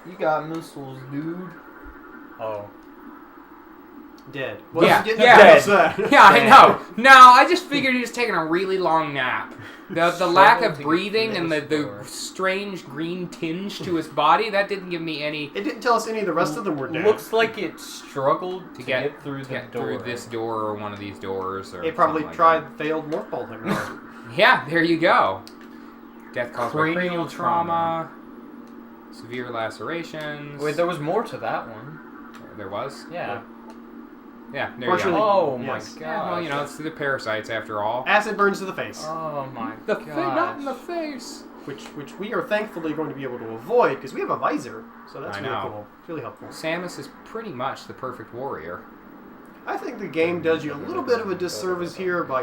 You got missiles, dude. Oh. Dead. Yeah, I I know. No, I just figured he was taking a really long nap. The lack of breathing and the strange green tinge to his body, that didn't give me any... It didn't tell us any of the rest of them were dead. Looks like it struggled to get through through this door or one of these doors. Or it probably like failed morph ball technology. Yeah, there you go. Death caused by cranial trauma. Severe lacerations. Wait, there was more to that one. There was? Yeah. Yeah, there you go. Oh my Yes. god. Yeah, well, you know, it's the parasites after all. Acid burns to the face. Oh my The god. not in the face. Which we are thankfully going to be able to avoid because we have a visor. So that's really know. cool. It's really helpful. Samus is pretty much the perfect warrior. I think the game does you a little bit of a disservice here by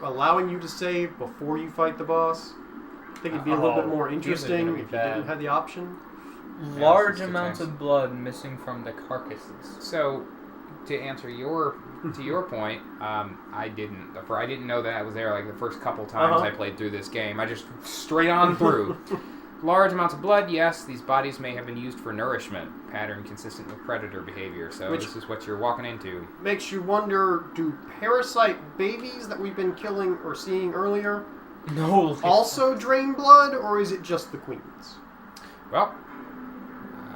allowing you to save before you fight the boss. I think it'd be a little bit more interesting if you didn't have the option. Large amounts of blood missing from the carcasses. So, to answer your point, I didn't know that was there like the first couple times I played through this game. I just straight on through. Large amounts of blood, yes. These bodies may have been used for nourishment, pattern consistent with predator behavior. So this is what you're walking into. Makes you wonder: do parasite babies that we've been killing or seeing earlier also drain blood, or is it just the queens? Well,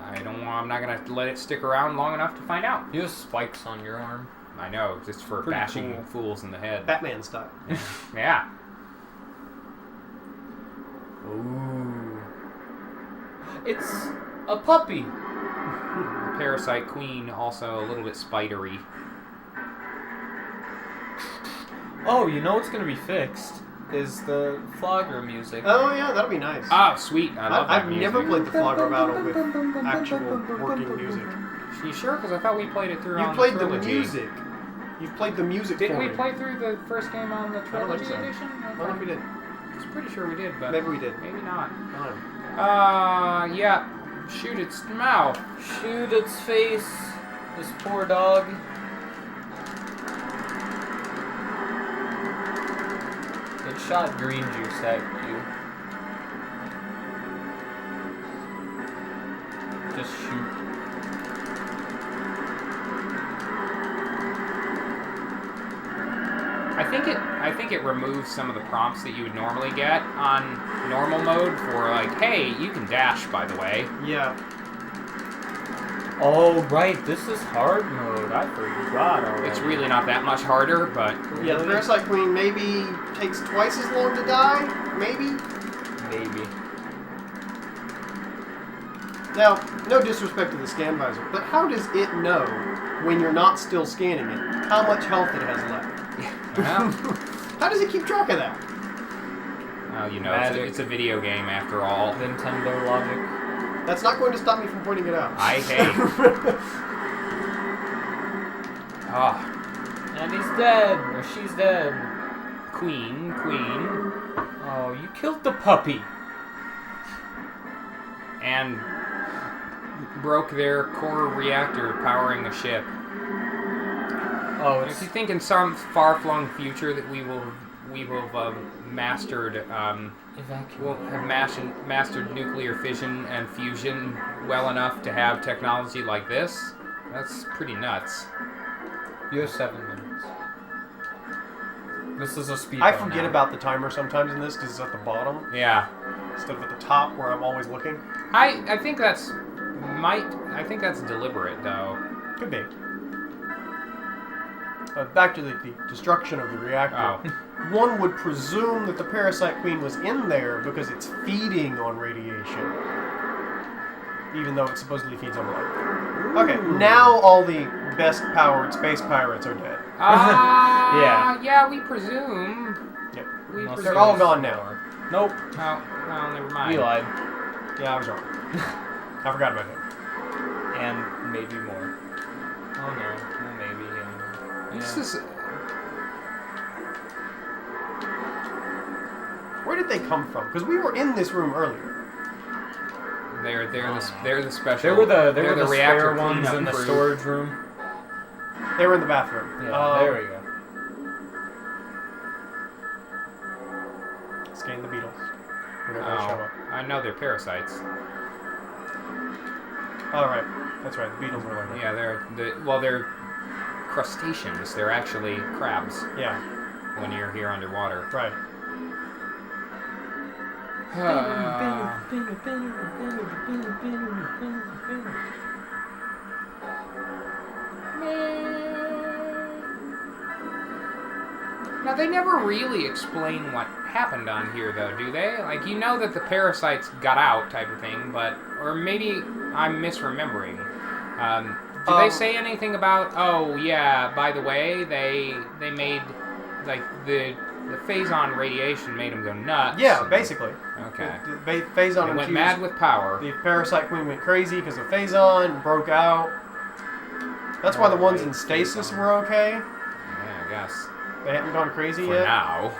I'm not gonna let it stick around long enough to find out. You have spikes on your arm. I know, just for Pretty bashing cool. fools in the head. Batman style. Yeah. Ooh. It's a puppy. The parasite queen also a little bit spidery. Oh, you know what's gonna be fixed? Is the flogger music. Oh yeah, that'll be nice. Ah, sweet. I love that I've music. never played the Flogger Battle with actual working music. You sure? Because I thought we played it through You on played the the trilogy. music. You've played the music Didn't for we me. play through the first game on the don't trilogy think so. edition? I don't think we did. I was pretty sure we did, but Maybe we did. maybe not. I Yeah. Shoot its mouth. Shoot its face. This poor dog. It shot green juice at you. Just shoot. I think it removes some of the prompts that you would normally get on normal mode for like, hey, you can dash, by the way. Yeah. Oh, right. This is hard mode. I forgot already. It's really not that much harder, but Yeah, the Parasite Queen maybe takes twice as long to die. Maybe. Maybe. Now, no disrespect to the scan visor, but how does it know when you're not still scanning it how much health it has left? well, How does it keep track of that? well, you know, it's a video game after all. Nintendo logic. That's not going to stop me from pointing it out. I hate. And he's dead. Or she's dead. Queen. Oh, you killed the puppy. And broke their core reactor powering the ship. Oh, If you think in some far-flung future that we will have mastered we'll have mastered nuclear fission and fusion well enough to have technology like this, that's pretty nuts. You have 7 minutes. This is a speed. I forget about the timer sometimes in this because it's at the bottom Yeah. instead of at the top where I'm always looking. I think that's deliberate though. Could be. Back to the destruction of the reactor. Oh. One would presume that the Parasite Queen was in there because it's feeding on radiation. Even though it supposedly feeds on light. Okay, now all the best powered space pirates are dead. Yeah, we presume. Yep. We presume. They're all gone now. Nope. Oh, well, never mind. We lied. Yeah, I was wrong. I forgot about him. And maybe more. Oh no. Well, maybe. This is... Where did they come from? Because we were in this room earlier. They're the special. They were the reactor spare ones in the crew. storage room. They were in the bathroom. Yeah, there we go. Scan the beetles. They're gonna show up. I know they're parasites. Oh, right. That's right. The beetles are like that. Yeah, they're crustaceans. They're actually crabs Yeah. when you're here underwater. Right. Now, they never really explain what happened on here, though, do they? Like, you know that the parasites got out, type of thing, but... Or maybe I'm misremembering. Do they say anything about, oh, yeah, by the way, they made, like, the phazon radiation made them go nuts? Yeah, basically. Okay. The phazon They went mad with power. The Parasite Queen went crazy because of phazon, broke out. That's why the ones in stasis were okay. Yeah, I guess. They haven't gone crazy For yet. now.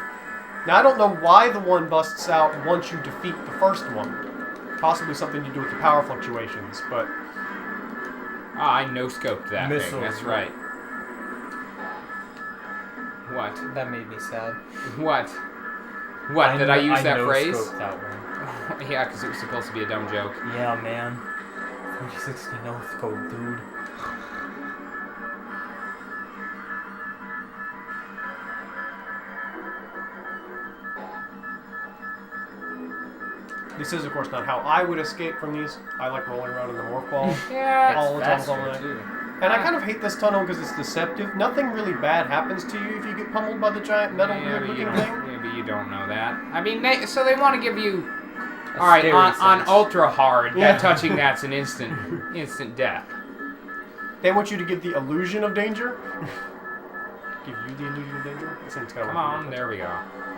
Now, I don't know why the one busts out once you defeat the first one. Possibly something to do with the power fluctuations, but... Ah, I no-scoped that Missiles. thing. That's right. What? That made me sad. What? What? Did I use that phrase? no-scoped that one. Yeah, because it was supposed to be a dumb joke. Yeah, man. 360 no-scope, dude. This is, of course, not how I would escape from these. I like rolling around in the morph ball. Yeah, all the time, all the faster, time. too. And I kind of hate this tunnel because it's deceptive. Nothing really bad happens to you if you get pummeled by the giant metal weird-looking thing. Yeah, but you don't know that. I mean, so they want to give you... A Alright, scary on sense. ultra hard, Yeah. that touching that's an instant death. They want you to give the illusion of danger. Give you the illusion of danger? That seems kind of Come on, there we go.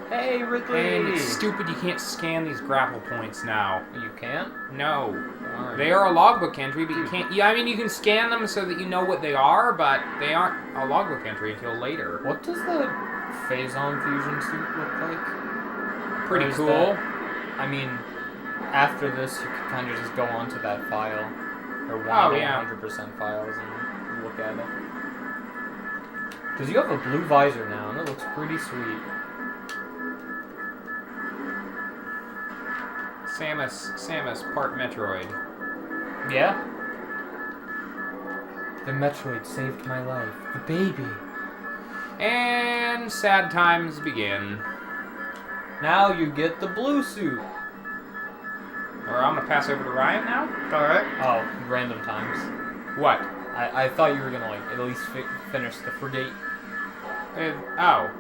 Hey, Ridley! And it's stupid you can't scan these grapple points now. You can't? No. Alright. They are a logbook entry, but you can't... Yeah, I mean, you can scan them so that you know what they are, but they aren't a logbook entry until later. What does the phazon fusion suit look like? Pretty Or is cool. that- I mean, after this, you could kind of just go onto that file, or one of the 100% files, and look at it. Because you have a blue visor now, and it looks pretty sweet. Samus, part Metroid. Yeah? The Metroid saved my life. The baby. And sad times begin. Now you get the blue suit. Or I'm gonna pass over to Ryan now. Alright. Oh, random times. What? I thought you were gonna, like, at least finish the frigate. Oh.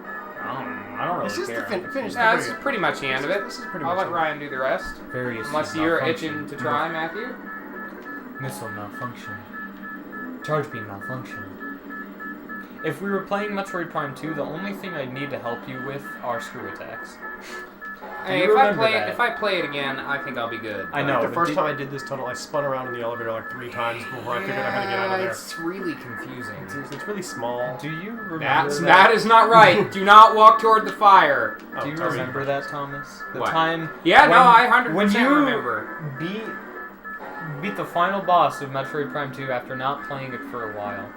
I don't really This is care. the finish the Yeah, this is frigate. pretty much the end of it. This is pretty I'll much let it. Ryan do the rest. Various Unless you're malfunction. itching to try, Matthew. Missile malfunction. Charge beam malfunction. If we were playing Metroid Prime 2, the only thing I'd need to help you with are screw attacks. Hey, you remember that? if I play it again, I think I'll be good. I know. The but first time I did this tunnel, I spun around in the elevator like 3 times before I figured out how to get out of there. It's really confusing. It's really small. Do you remember That is not right. Do not walk toward the fire. Oh, Do you sorry. remember that, Thomas? The What? time. Yeah, when, no, I 100% when you remember. beat the final boss of Metroid Prime 2 after not playing it for a while,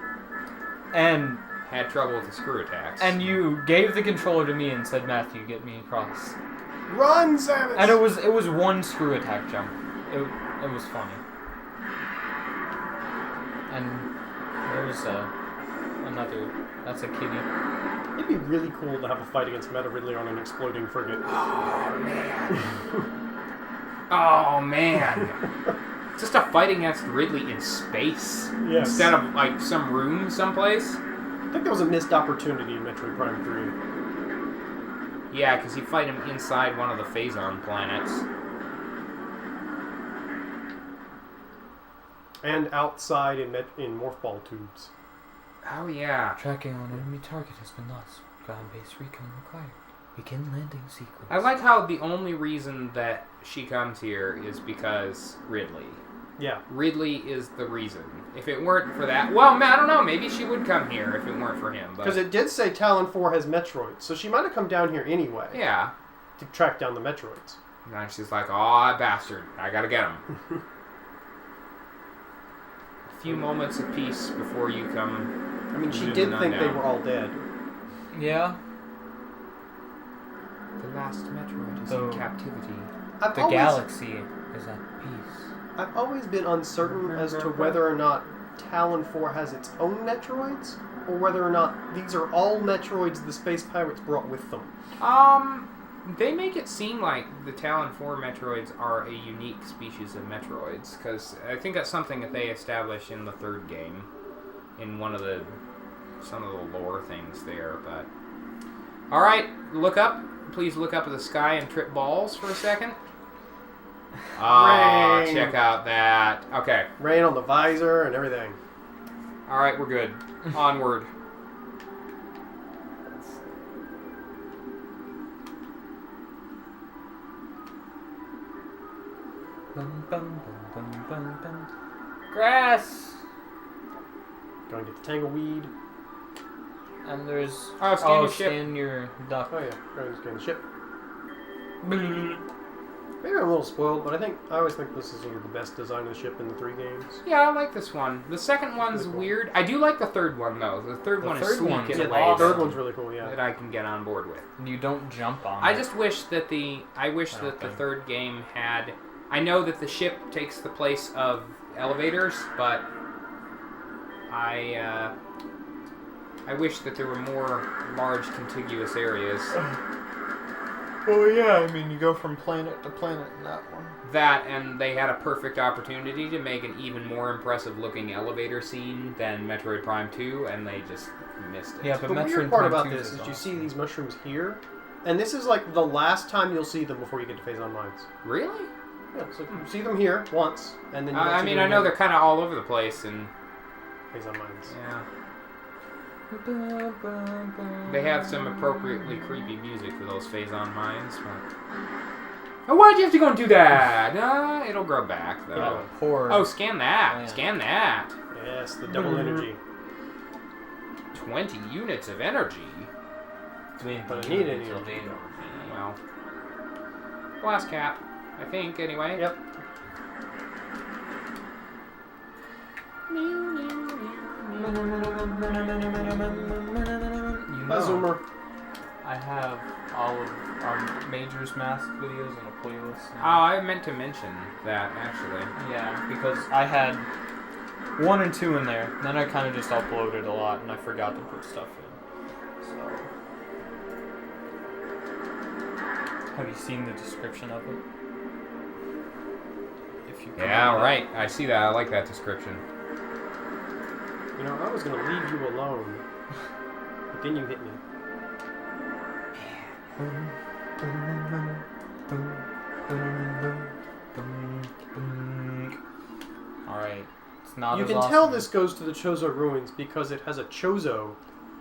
and Had trouble with the screw attacks. you gave the controller to me and said, "Matthew, get me across." Run, Samus! And it was one screw attack jump. It was funny. And there's another. That's a kitty. It'd be really cool to have a fight against Meta Ridley on an exploding frigate. Oh, man. Oh, man. Just a fight against Ridley in space. Yes. Instead of, like, some room someplace. I think that was a missed opportunity in Metroid Prime 3. Yeah, because you fight him inside one of the Phazon planets. And outside in morph ball tubes. Oh, yeah. Tracking on enemy target has been lost. Ground-based recon required. Begin landing sequence. I like how the only reason that she comes here is because Ridley. Yeah. Ridley is the reason. If it weren't for that... Well, I don't know. Maybe she would come here if it weren't for him. Because it did say Talon 4 has Metroids, so she might have come down here anyway. Yeah. To track down the Metroids. And then she's like, "Aw, bastard. I gotta get him." A few moments of peace before you come... I mean, she zooming did on think they down. were all dead. Yeah. The last Metroid is So- in captivity. I've The always, galaxy is at peace. I've always been uncertain as to whether or not Talon 4 has its own Metroids, or whether or not these are all Metroids the Space Pirates brought with them. They make it seem like the Talon 4 Metroids are a unique species of Metroids, because I think that's something that they establish in the third game, in some of the lore things there, but... Alright, look up. Please look up at the sky and trip balls for a second. Oh, check out that. Okay. Rain on the visor and everything. Alright, we're good. Onward. Grass! Go and get the tangleweed. And there's... Scan your ship. Scan your duck. Oh yeah, go and scan the ship. Maybe I'm a little spoiled, but I always think this is sort of the best design of the ship in the 3 games. Yeah, I like this one. The second one's really cool. weird. I do like the third one, though. The third one is sleek in a way The third one's really cool, yeah. that I can get on board with. You don't jump on I it. just wish that the third game had... I know that the ship takes the place of elevators, but I wish that there were more large contiguous areas. Oh yeah, I mean, you go from planet to planet in that one. That, and they had a perfect opportunity to make an even more impressive looking elevator scene than Metroid Prime 2, and they just missed it. Yeah, but the Metroid weird part Prime about 2 this is you awesome. see these mushrooms here, and this is like the last time you'll see them before you get to Phase on Mines. Really? Yeah, so you see them here once, and then you I mean, I know they're kind of all over the place, and... Phase on Mines. Yeah. They have some appropriately creepy music for those phase-on mines. But... Oh, why'd you have to go and do that? It'll grow back, though. Yeah, poor... Oh, scan that. Oh, yeah. Scan that. Yes, the double energy. 20 units of energy. But I need any of energy. Well, blast cap, I think, anyway. Yep. Zoomer. I have all of our Major's Mask videos in a playlist Oh, now. I meant to mention that, actually. Yeah, because I had 1 and 2 in there, then I kind of just uploaded a lot and I forgot to put stuff in. So, have you seen the description of it? If you Yeah, right. I see that. I like that description. You know, I was going to leave you alone, but then you hit me. Alright, it's not You as can awesome. tell this goes to the Chozo Ruins because it has a Chozo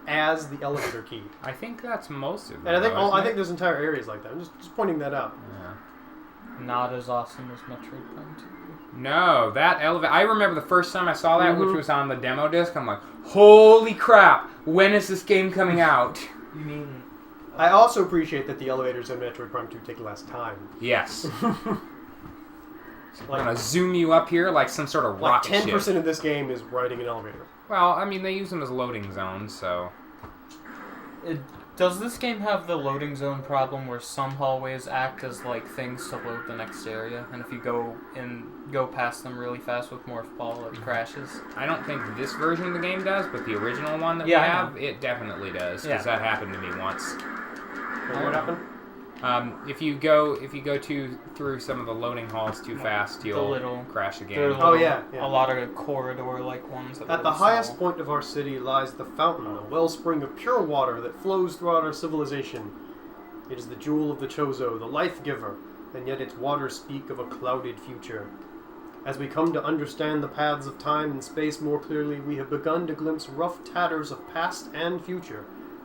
as the elevator key. I think that's most of it. And I think though, I isn't think it? there's entire areas like that. I'm just pointing that out. Yeah. Not as awesome as Metroid Prime 2. No, that elevator. I remember the first time I saw that, which was on the demo disc. I'm like, holy crap! When is this game coming out? You mean... I also appreciate that the elevators in Metroid Prime 2 take less time. Yes. I'm Like, gonna zoom you up here like some sort of like rocket 10% ship. of this game is riding an elevator. Well, I mean, they use them as loading zones, so... Does this game have the loading zone problem where some hallways act as like things to load the next area, and if you go past them really fast with Morph Ball, it crashes? I don't think this version of the game does, but the original one that Yeah, we I have, it definitely does, because that happened to me once. What happened? If you go through some of the loading halls too fast, you'll crash There again. are yeah. a lot of corridor-like ones. That At the highest point of our city lies the fountain, a wellspring of pure water that flows throughout our civilization. It is the jewel of the Chozo, the life giver, and yet its waters speak of a clouded future. As we come to understand the paths of time and space more clearly, we have begun to glimpse rough tatters of past and future,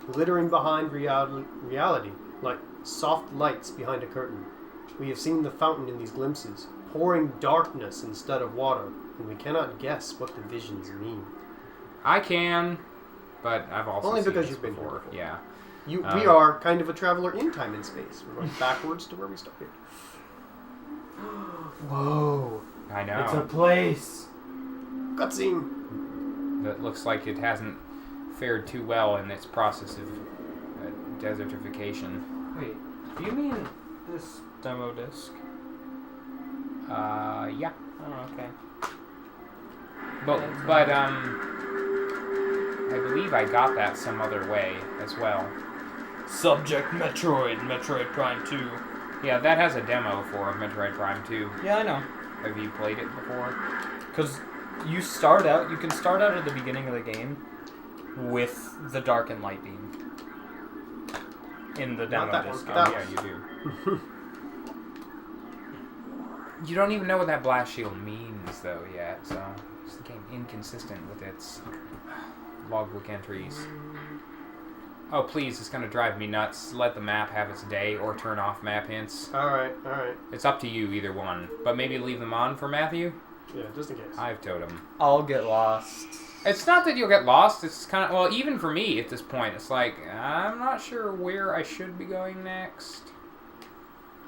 glittering behind reality, like soft lights behind a curtain. We have seen the fountain in these glimpses, pouring darkness instead of water, and we cannot guess what the visions mean. I can, but I've also Only seen because this you've been here before. before. Yeah. We are kind of a traveler in time and space. We're going backwards to where we started. Whoa! I know. It's a place. Cutscene. That looks like it hasn't fared too well in its process of desertification. Wait, do you mean this demo disc? Yeah. Oh, okay. But I believe I got that some other way as well. Subject Metroid Prime 2. Yeah, that has a demo for Metroid Prime 2. Yeah, I know. Have you played it before? Because you can start out at the beginning of the game with the dark and light beam. In the demo that disc. one. Oh, yeah, you do. You don't even know what that blast shield means, though, yet, so it's the game inconsistent with its logbook entries. Oh, please, it's going to drive me nuts. Let the map have its day, or turn off map hints. Alright. It's up to you, either one. But maybe leave them on for Matthew? Yeah, just in case. I've totem. I'll get lost. It's not that you'll get lost, it's kind of... Well, even for me at this point, it's like, I'm not sure where I should be going next.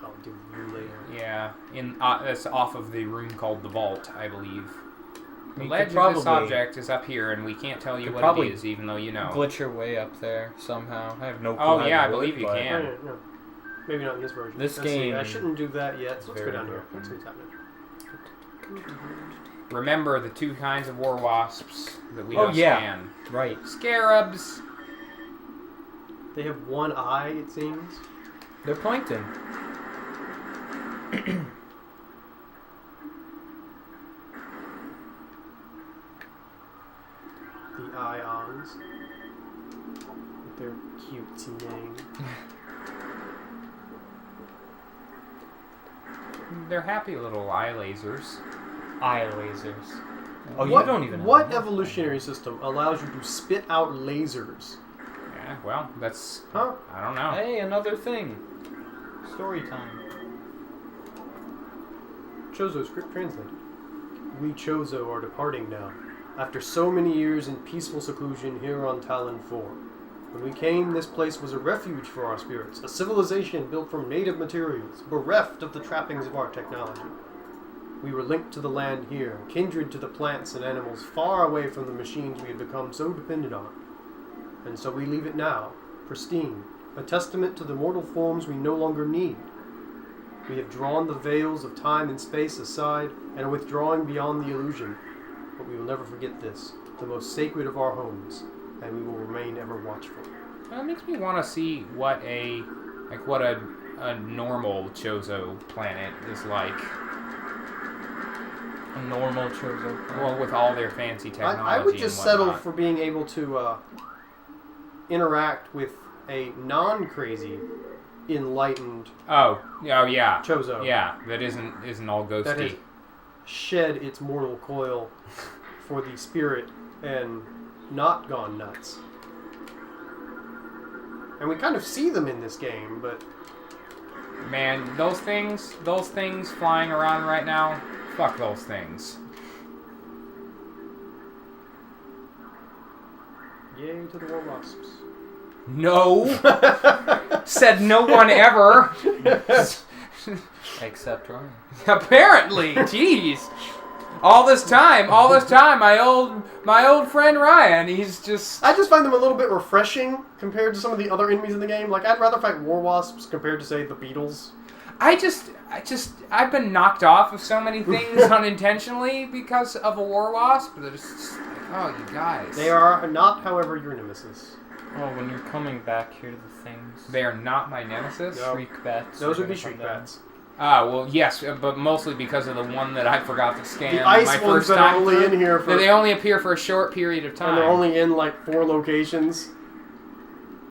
I'll do you later. Yeah, that's off of the room called the Vault, I believe. The You ledge could of this probably- object is up here, and we can't tell you could what probably it is, even though you know. Glitch your way up there somehow. I have no clue. Oh, how yeah, to I do believe it, you but- can. No. Maybe not in this version. This Let's see, game I shouldn't do that yet, so let's go very down here. broken. Let's see what's happening. Remember the two kinds of war wasps that we Oh, don't yeah. scan. Right. Scarabs. They have one eye, it seems. They're plankton. The ions. With their cutesy name. They're happy little eye lasers. Eye lasers. Oh, What- you don't even know. What that. evolutionary system allows you to spit out lasers? Yeah, well, that's... Huh? I don't know. Hey, another thing. Story time. Chozo script translated. We Chozo are departing now, after so many years in peaceful seclusion here on Talon 4. When we came, this place was a refuge for our spirits, a civilization built from native materials, bereft of the trappings of our technology. We were linked to the land here, kindred to the plants and animals, far away from the machines we had become so dependent on. And so we leave it now, pristine, a testament to the mortal forms we no longer need. We have drawn the veils of time and space aside and are withdrawing beyond the illusion. But we will never forget this, the most sacred of our homes, and we will remain ever watchful. That makes me want to see what a normal Chozo planet is like. A normal Chozo. Well, with all their fancy technology. I would just and settle whatnot. for being able to interact with a non-crazy, enlightened Oh yeah. Chozo Yeah, that isn't all ghosty. that has shed its mortal coil for the spirit and not gone nuts. And we kind of see them in this game, but Man, those things flying around right now, fuck those things. yay to the war wasps. No! Said no one ever! Except Ryan. Apparently! Jeez! All this time, my old friend Ryan, he's just... I just find them a little bit refreshing compared to some of the other enemies in the game. Like, I'd rather fight war wasps compared to, say, the beetles. I've been knocked off of so many things unintentionally because of a war wasp. They're just like, oh, you guys. They are not, however, your nemesis. Oh, when you're coming back here to the things. They are not my nemesis? No. Shriek bats. Those are would be gonna come shriek down. bats. Ah, well, yes, but mostly because of the one that I forgot to scan The ice my ones first that are time only through. in here for... They only appear for a short period of time. And they're only in, like, 4 locations.